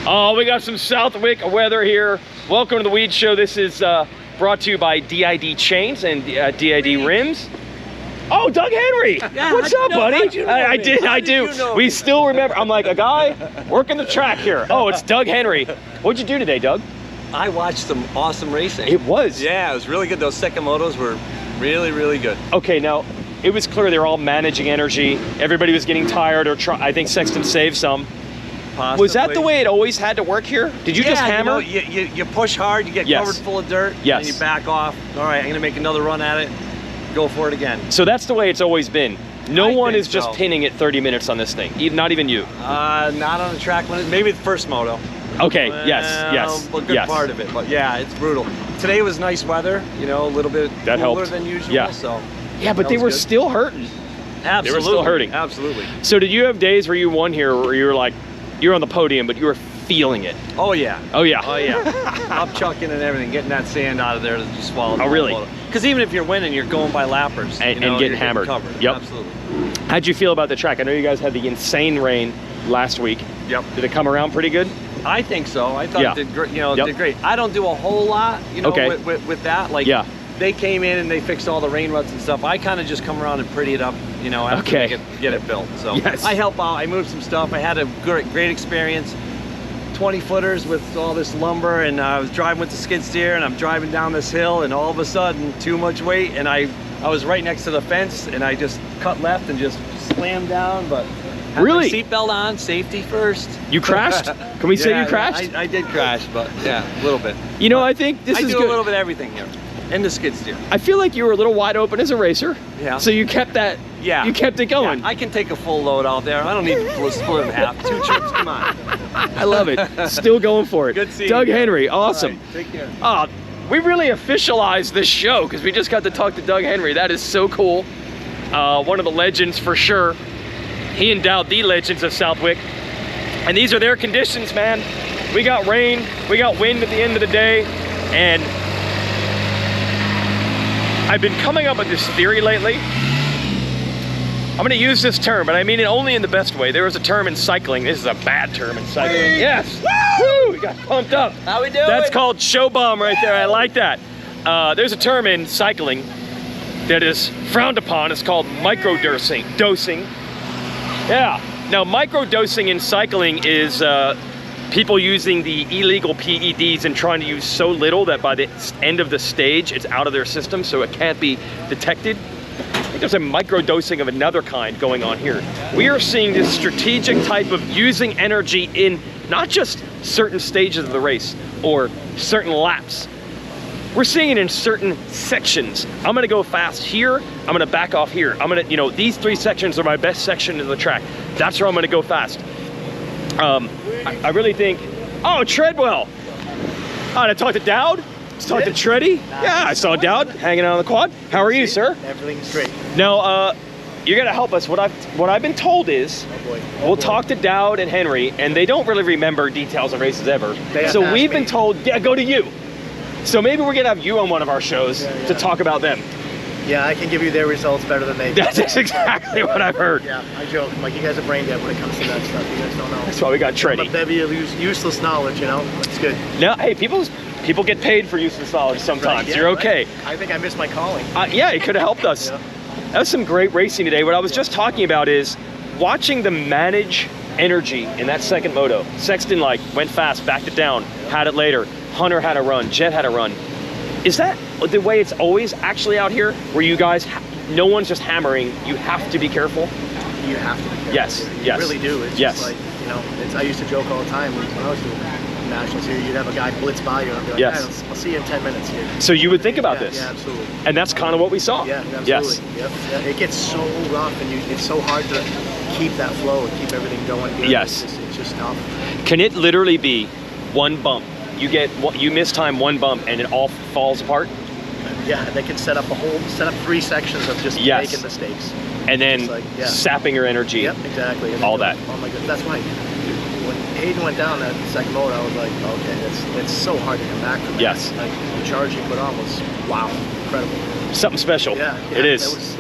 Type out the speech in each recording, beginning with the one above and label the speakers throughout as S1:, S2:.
S1: Oh, we got some Southwick weather here. Welcome to the Weege Show. This is brought to you by DID Chains and DID Rims. Oh, Doug Henry!
S2: Yeah,
S1: what's up, buddy? I do.
S2: You know
S1: We still remember. I'm like a guy working the track here. Oh, it's Doug Henry. What'd you do today, Doug?
S2: I watched some awesome racing.
S1: It was.
S2: Yeah, it was really good. Those second motos were really, really good.
S1: Okay, now it was clear they were all managing energy. Everybody was getting tired, or I think Sexton saved some.
S2: Possibly.
S1: Was that the way it always had to work here? Did you just hammer?
S2: You know, you push hard, you get covered full of dirt, and you back off. All right, I'm gonna make another run at it. Go for it again.
S1: So that's the way it's always been. No one is just pinning it 30 minutes on this thing. Not even you.
S2: Not on the track. Maybe the first moto.
S1: Okay. Yes.
S2: A good part of it, but yeah, it's brutal. Today was nice weather. You know, a little bit cooler than usual.
S1: Yeah.
S2: So.
S1: Yeah, but they were still hurting.
S2: Absolutely.
S1: They were still hurting.
S2: Absolutely.
S1: So did you have days where you won here, where you were like, you're on the podium, but you were feeling it?
S2: Oh yeah.
S1: Oh yeah.
S2: Oh yeah. Up chucking and everything, getting that sand out of there that you swallowed.
S1: Oh really?
S2: Because even if you're winning, you're going by lappers
S1: and getting hammered. Yep.
S2: Absolutely.
S1: How'd you feel about the track? I know you guys had the insane rain last week.
S2: Yep.
S1: Did it come around pretty good?
S2: I think so. I thought it did great. You know, it did great. I don't do a whole lot. You know, with that. Like. Yeah. They came in and they fixed all the rain ruts and stuff. I kind of just come around and pretty it up, you know, after we get it built. So I help out. I moved some stuff. I had a great experience. 20 footers with all this lumber, and I was driving with the skid steer, and I'm driving down this hill, and all of a sudden, too much weight, and I was right next to the fence, and I just cut left and just slammed down, but had my seatbelt on, safety first.
S1: You crashed? Can we say you crashed?
S2: I did crash, but yeah, a little bit.
S1: You know, I think this is good.
S2: I do a little bit of everything here. And the skid steer.
S1: I feel like you were a little wide open as a racer. Yeah. So you kept that.
S2: Yeah.
S1: You kept it going.
S2: Yeah, I can take a full load out there. I don't need to split in half. 2 trips, come on.
S1: I love it. Still going for it.
S2: Good seeing
S1: Doug
S2: you.
S1: Henry, awesome.
S2: Right, take care.
S1: We really officialized this show because we just got to talk to Doug Henry. That is so cool. One of the legends for sure. He and Dowd, the legends of Southwick. And these are their conditions, man. We got rain, we got wind at the end of the day, and I've been coming up with this theory lately. I'm gonna use this term, but I mean it only in the best way. There was a term in cycling. This is a bad term in cycling. Yes. Woo! We got pumped up.
S2: How we doing?
S1: That's called show bomb right there. I like that. There's a term in cycling that is frowned upon. It's called microdosing. Yeah. Now, microdosing in cycling is people using the illegal PEDs and trying to use so little that by the end of the stage, it's out of their system, so it can't be detected. I think there's a microdosing of another kind going on here. We are seeing this strategic type of using energy in not just certain stages of the race or certain laps. We're seeing it in certain sections. I'm gonna go fast here, I'm gonna back off here. I'm gonna, you know, these 3 sections are my best section of the track. That's where I'm gonna go fast. I really think, oh, Treadwell. I talked to Dowd, talked to Treddy. Yeah, I saw Dowd hanging out on the quad. How are you, sir?
S3: Everything's great.
S1: Now, you're gonna help us. What I've been told is, we'll talk to Dowd and Henry, and they don't really remember details of races ever. So we've been told, yeah, go to you. So maybe we're gonna have you on one of our shows to talk about them.
S3: Yeah, I can give you their results better than they do.
S1: That's exactly what I've heard.
S3: Yeah, I joke. Like, you guys are brain dead when it comes to that stuff. You guys don't know.
S1: That's why we got Treddy.
S3: But bevy of useless knowledge, you know? It's good.
S1: No, hey, people get paid for useless knowledge sometimes. You're okay.
S3: I think I missed my calling.
S1: Yeah, it could have helped us. That was some great racing today. What I was just talking about is watching them manage energy in that second moto. Sexton went fast, backed it down, had it later. Hunter had a run, Jet had a run. Is that the way it's always actually out here, where you guys, no one's just hammering, you have to be careful?
S3: You have to be careful.
S1: Yes,
S3: you really do. It's just like, you know, I used to joke all the time when I was doing nationals here, you'd have a guy blitz by you and I'd be like, I'll see you in 10 minutes here.
S1: So you would think about this?
S3: Yeah, absolutely.
S1: And that's kind of what we saw?
S3: Yeah, absolutely. Yes. Yep. Yeah, it gets so rough and it's so hard to keep that flow and keep everything going good.
S1: Yes.
S3: It's just tough.
S1: Can it literally be one bump? You miss time one bump and it all falls apart?
S3: Yeah, they can set up 3 sections of just making mistakes.
S1: And then sapping your energy.
S3: Yep, exactly.
S1: All that.
S3: Oh my God, that's why when Hayden went down that second mode, I was like, okay, it's so hard to come back from that.
S1: Yes.
S3: Like, the charge he put on was, wow, incredible.
S1: Something special.
S3: Yeah,
S1: it is.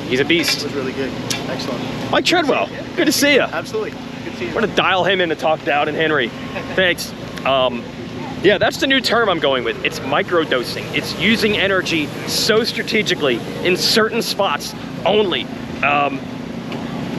S1: He's a beast.
S3: It was really good. Excellent.
S1: Mike Treadwell, good to see you.
S3: Absolutely. Good
S1: I'm gonna dial him in to talk Dowd and Henry. Thanks. Yeah, that's the new term I'm going with. It's microdosing. It's using energy so strategically in certain spots only.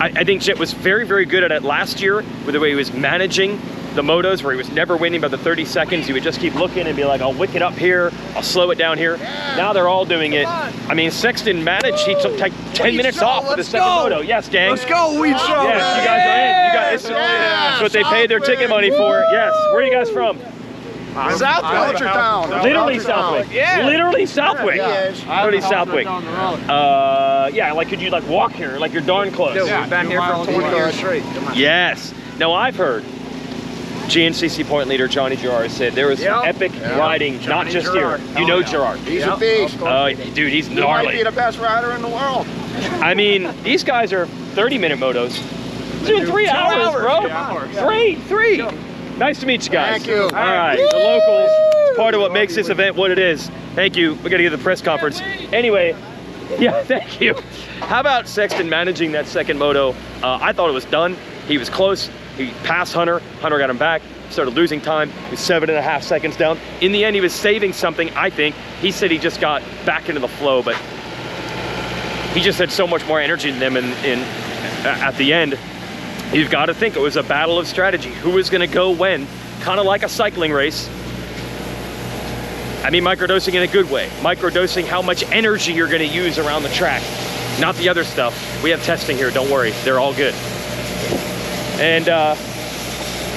S1: I think Jet was very, very good at it last year with the way he was managing the motos, where he was never winning by the 30 seconds. He would just keep looking and be like, I'll wick it up here, I'll slow it down here. Now they're all doing it. I mean, Sexton managed, he took 10 minutes off for the second moto. Yes, gang.
S3: Let's go, Weege show.
S1: Yes, you guys are in. You guys, that's what they paid their ticket money for. Yes, where are you guys from?
S3: Southwick.
S1: Literally Southwick. Yeah. Literally Southwick. Literally Southwick. Yeah, like could you like walk here? Like you're darn close.
S2: Dude, we've been here for 20 years straight.
S1: Yes. Now I've heard GNCC point leader Johnny Gerard said there was some epic riding, not just Gerard. Here. You know Gerard.
S3: He's a beast.
S1: Dude, he's gnarly.
S3: He might be the best rider in the world.
S1: I mean, these guys are 30-minute motos. Doing 3 hours, bro. Three. Nice to meet you guys.
S3: Thank you.
S1: All right, the locals. It's part of what makes this event what it is. Thank you. We got to get to the press conference. Anyway, yeah, thank you. How about Sexton managing that second moto? I thought it was done. He was close. He passed Hunter. Hunter got him back. Started losing time. He was 7.5 seconds down. In the end, he was saving something, I think. He said he just got back into the flow, but he just had so much more energy than them at the end. You've got to think it was a battle of strategy. Who was going to go when? Kind of like a cycling race. I mean, microdosing in a good way. Microdosing how much energy you're going to use around the track. Not the other stuff. We have testing here, don't worry. They're all good. And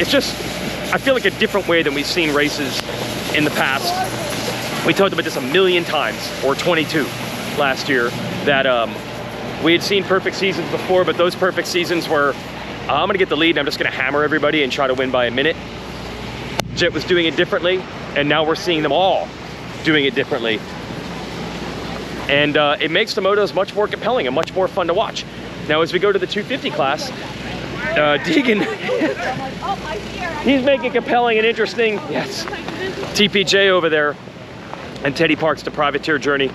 S1: it's just, I feel like a different way than we've seen races in the past. We talked about this a million times, or 22 last year, that we had seen perfect seasons before, but those perfect seasons were, I'm gonna get the lead and I'm just gonna hammer everybody and try to win by a minute. Jet was doing it differently, and now we're seeing them all doing it differently. And it makes the motos much more compelling and much more fun to watch. Now, as we go to the 250 class, Deegan, he's making compelling and interesting. Yes, TPJ over there, and Teddy Parks, the privateer journey.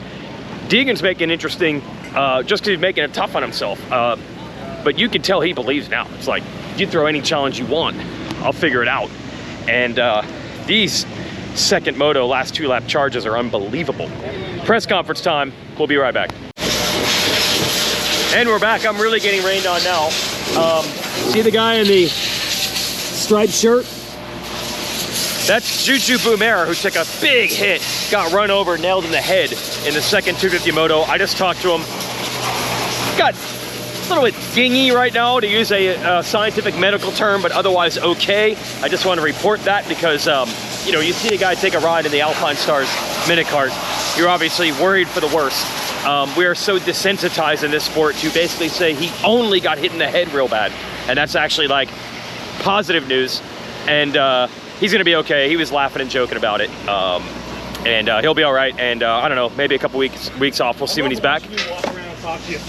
S1: Deegan's making interesting, just because he's making it tough on himself. But you can tell he believes now. It's like, you throw any challenge you want, I'll figure it out. And these second moto last 2-lap charges are unbelievable. Press conference time. We'll be right back. And we're back. I'm really getting rained on now. See the guy in the striped shirt? That's Juju Boomer, who took a big hit, got run over, nailed in the head in the second 250 moto. I just talked to him. Got a little bit dingy right now, to use a scientific medical term, but otherwise okay. I just want to report that because, you know, you see a guy take a ride in the Alpine Stars minute cart, you're obviously worried for the worst. We are so desensitized in this sport to basically say he only got hit in the head real bad. And that's actually like positive news. And he's gonna be okay. He was laughing and joking about it. And he'll be all right. And I don't know, maybe a couple weeks off. We'll see when he's back.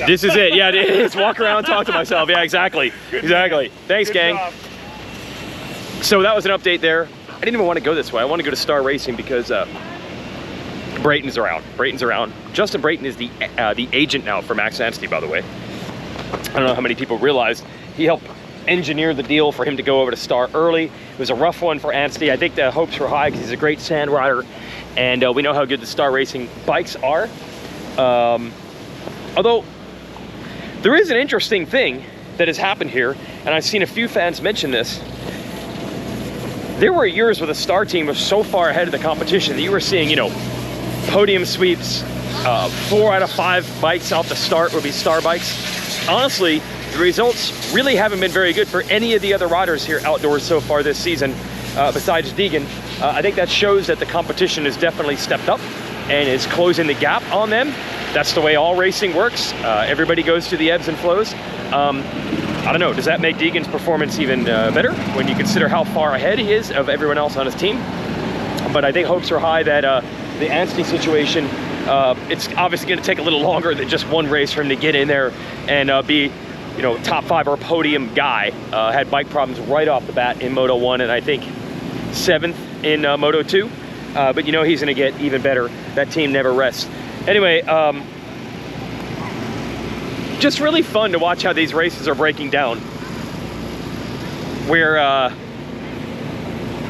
S1: This is it. Yeah, it is. Walk around and talk to myself. Yeah, exactly. Exactly. Thanks, gang. So that was an update there. I didn't even want to go this way. I want to go to Star Racing because Brayton's around. Brayton's around. Justin Brayton is the agent now for Max Anstey, by the way. I don't know how many people realized he helped engineer the deal for him to go over to Star early. It was a rough one for Anstey. I think the hopes were high because he's a great sand rider, and we know how good the Star Racing bikes are. Although there is an interesting thing that has happened here, and I've seen a few fans mention this. There were years where the Star team was so far ahead of the competition that you were seeing, you know, podium sweeps, 4 out of 5 bikes off the start would be Star bikes. Honestly, the results really haven't been very good for any of the other riders here outdoors so far this season, besides Deegan. I think that shows that the competition has definitely stepped up and is closing the gap on them. That's the way all racing works. Everybody goes through the ebbs and flows. I don't know, does that make Deegan's performance even better when you consider how far ahead he is of everyone else on his team? But I think hopes are high that the Anstey situation, it's obviously going to take a little longer than just one race for him to get in there and be, you know, top 5 or podium guy. Had bike problems right off the bat in Moto 1 and I think 7th in Moto 2. But you know he's going to get even better. That team never rests. Anyway, just really fun to watch how these races are breaking down. where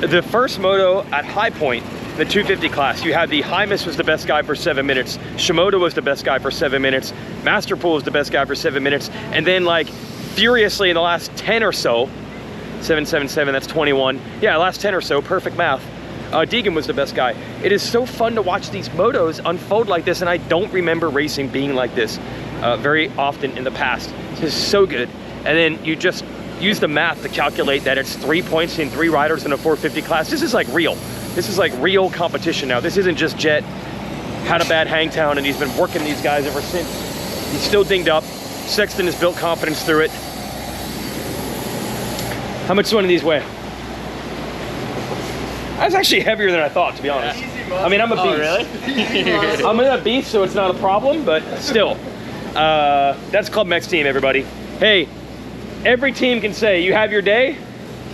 S1: the first moto at High Point, the 250 class, you had the Hymas was the best guy for 7 minutes, Shimoda was the best guy for 7 minutes, Masterpool was the best guy for 7 minutes, and then like furiously in the last 10 or so, 777, that's 21, yeah, last 10 or so, perfect math, Deegan was the best guy. It is so fun to watch these motos unfold like this, and I don't remember racing being like this very often in the past. This is so good. And then you just use the math to calculate that it's 3 points in 3 riders in a 450 class. This is like real. This is like real competition now. This isn't just Jet had a bad hangtown and he's been working these guys ever since. He's still dinged up. Sexton has built confidence through it. How much does one of these weigh? That's actually heavier than I thought, to be honest. I mean, I'm a beast.
S2: Oh, really?
S1: I'm a beast, so it's not a problem, but still. That's Club Mex team, everybody. Hey, every team can say, you have your day?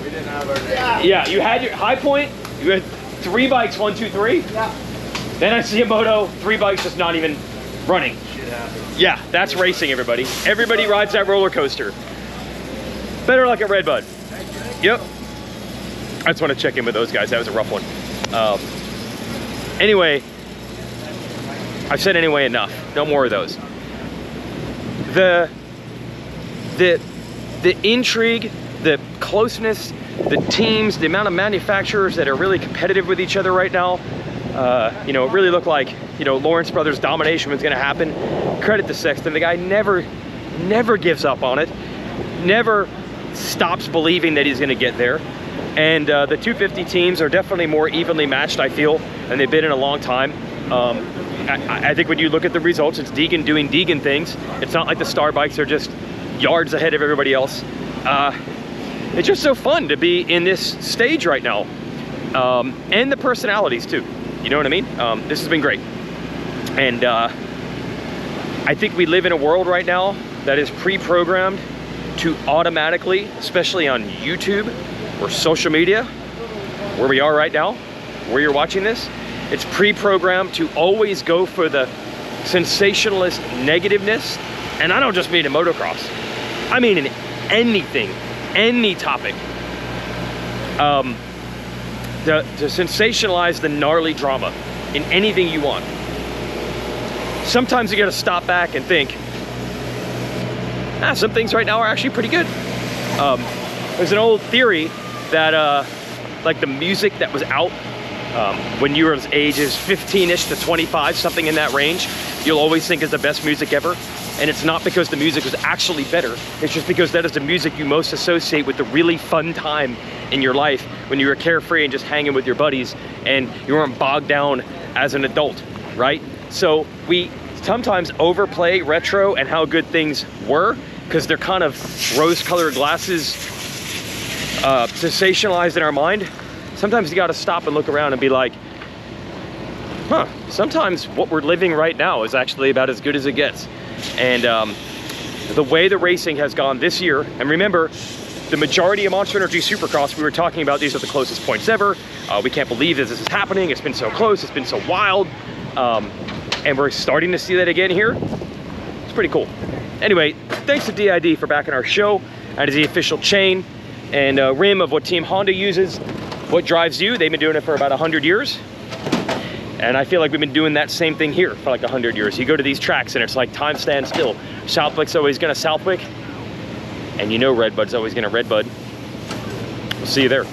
S3: We didn't have our day.
S1: Yeah, you had your High Point, you had 3 bikes, 1, 2, 3?
S3: Yeah.
S1: Then I see a moto, 3 bikes just not even running.
S3: Shit happens.
S1: Yeah, that's racing, everybody. Everybody rides that roller coaster. Better luck at Redbud. Yep. I just want to check in with those guys. That was a rough one. Anyway, I've said anyway enough. No more of those. The intrigue, the closeness, the teams, the amount of manufacturers that are really competitive with each other right now. You know, it really looked like, you know, Lawrence Brothers domination was going to happen. Credit to Sexton. The guy never gives up on it. Never stops believing that he's going to get there. And the 250 teams are definitely more evenly matched, I feel, than they've been in a long time. I think when you look at the results, it's Deegan doing Deegan things. It's not like the Star bikes are just yards ahead of everybody else. It's just so fun to be in this stage right now. And the personalities too. You know what I mean? This has been great. And I think we live in a world right now that is pre-programmed to automatically, especially on YouTube or social media, where we are right now, where you're watching this, it's pre-programmed to always go for the sensationalist negativeness. And I don't just mean in motocross. I mean in anything, any topic. To sensationalize the gnarly drama in anything you want. Sometimes you gotta stop back and think, some things right now are actually pretty good. There's an old theory that like the music that was out when you were as ages 15-ish to 25, something in that range, you'll always think is the best music ever. And it's not because the music was actually better, it's just because that is the music you most associate with the really fun time in your life when you were carefree and just hanging with your buddies and you weren't bogged down as an adult, right? So we sometimes overplay retro and how good things were because they're kind of rose-colored glasses sensationalized in our mind. Sometimes you gotta stop and look around and be like, sometimes what we're living right now is actually about as good as it gets. And the way the racing has gone this year, and remember, the majority of Monster Energy Supercross, we were talking about these are the closest points ever. We can't believe that this is happening. It's been so close, it's been so wild. And we're starting to see that again here. It's pretty cool. Anyway, thanks to DID for backing our show. That is the official chain and rim of what Team Honda uses. What drives you? They've been doing it for about 100 years. And I feel like we've been doing that same thing here for like 100 years. You go to these tracks and it's like time stands still. Southwick's always gonna Southwick. And you know Redbud's always gonna Redbud. We'll see you there.